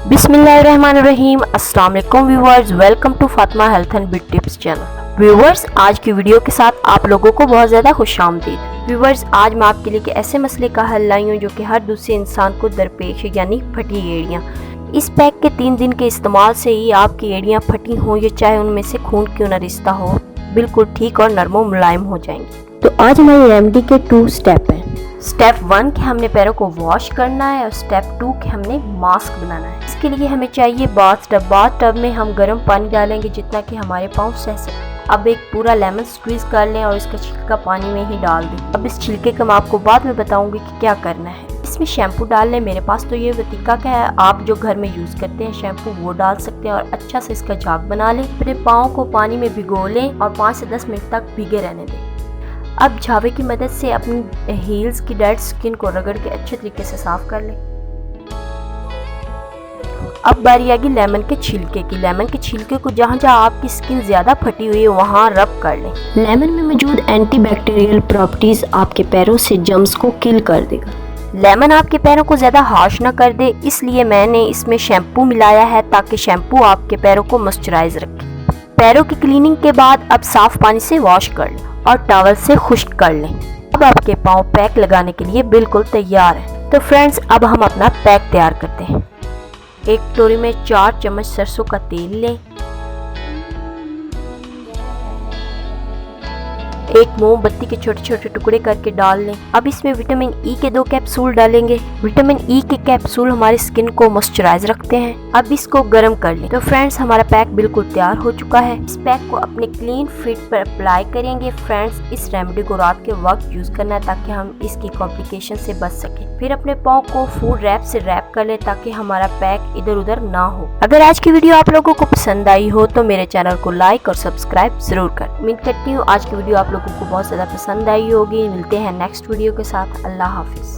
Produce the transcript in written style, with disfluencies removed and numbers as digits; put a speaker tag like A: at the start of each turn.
A: बिस्मिल्लाहिर्रहमानिर्रहीम। अस्सलाम वालेकुम viewers, welcome to Fatima health and beauty tips channel. Viewers, आज की वीडियो के साथ आप लोगों को बहुत ज़्यादा खुशामदीद। व्यूअर्स, आज मैं आपके लिए एक ऐसे मसले का हल लाई हूँ जो कि हर दूसरे इंसान को दरपेश है, यानी फटी एड़ियाँ। इस पैक के 3 दिन के इस्तेमाल से ही आपकी एड़ियाँ फटी हों या चाहे उनमें से खून क्यों न रिश्ता हो, बिल्कुल ठीक और नरम व मुलायम हो जाएंगी। तो आज हमारी रेमेडी के 2 स्टेप हैं। स्टेप 1 के हमने पैरों को वॉश करना है और स्टेप 2 के हमने मास्क बनाना है। इसके लिए हमें चाहिए बाथ टब। बाथ टब में हम गर्म पानी डालेंगे जितना कि हमारे पाँव सह सके। अब एक पूरा लेमन स्क्वीज कर लें और इसका छिलका पानी में ही डाल दें। अब इस छिलके का मैं आपको बाद में बताऊंगी कि क्या करना है। इसमें शैम्पू डाल लें। मेरे पास तो ये वतीका का है, आप जो घर में यूज़ करते हैं शैम्पू वो डाल सकते हैं और अच्छा से इसका झाग बना लें। अपने पाँव को पानी में भिगो लें और 5 से 10 मिनट तक भीगे रहने दें। अब झावे की मदद से अपनी हील्स की डेड स्किन को रगड़ के अच्छे तरीके से साफ कर लें। अब बारी आ गई लेमन के छिलके की। लेमन के छिलके को जहाँ जहाँ आपकी स्किन ज़्यादा फटी हुई है वहाँ रब कर लें। लेमन में मौजूद एंटीबैक्टीरियल प्रॉपर्टीज़ आपके पैरों से जर्म्स को किल कर देगा। लेमन आपके पैरों को ज़्यादा हार्श ना कर दे, इसलिए मैंने इसमें शैम्पू मिलाया है ताकि शैम्पू आपके पैरों को मॉइस्चराइज रखे। पैरों की क्लीनिंग के बाद अब साफ पानी से वॉश कर लें और टॉवल से खुश्क कर लें। अब आपके पाँव पैक लगाने के लिए बिल्कुल तैयार है। तो फ्रेंड्स, अब हम अपना पैक तैयार करते हैं। एक कटोरी में 4 चम्मच सरसों का तेल लें। एक मोमबत्ती के छोटे छोटे टुकड़े करके डाल लें। अब इसमें विटामिन ई के 2 कैप्सूल डालेंगे। विटामिन ई के कैप्सूल हमारी स्किन को मॉइस्चराइज रखते हैं। अब इसको गर्म कर लें। तो फ्रेंड्स, हमारा पैक बिल्कुल तैयार हो चुका है। इस पैक को अपने क्लीन फिट पर अप्लाई करेंगे। फ्रेंड्स, इस रेमेडी को रात के वक्त यूज करना है ताकि हम इसकी कॉम्प्लिकेशन से बच सके। फिर अपने पाँव को फूड रैप से रैप कर ले ताकि हमारा पैक इधर उधर ना हो। अगर आज की वीडियो आप लोगों को पसंद आई हो तो मेरे चैनल को लाइक और सब्सक्राइब जरूर कर। उम्मीद करती हूँ आज की वीडियो आप लोगों को बहुत ज़्यादा पसंद आई होगी। मिलते हैं नेक्स्ट वीडियो के साथ। अल्लाह हाफिज़।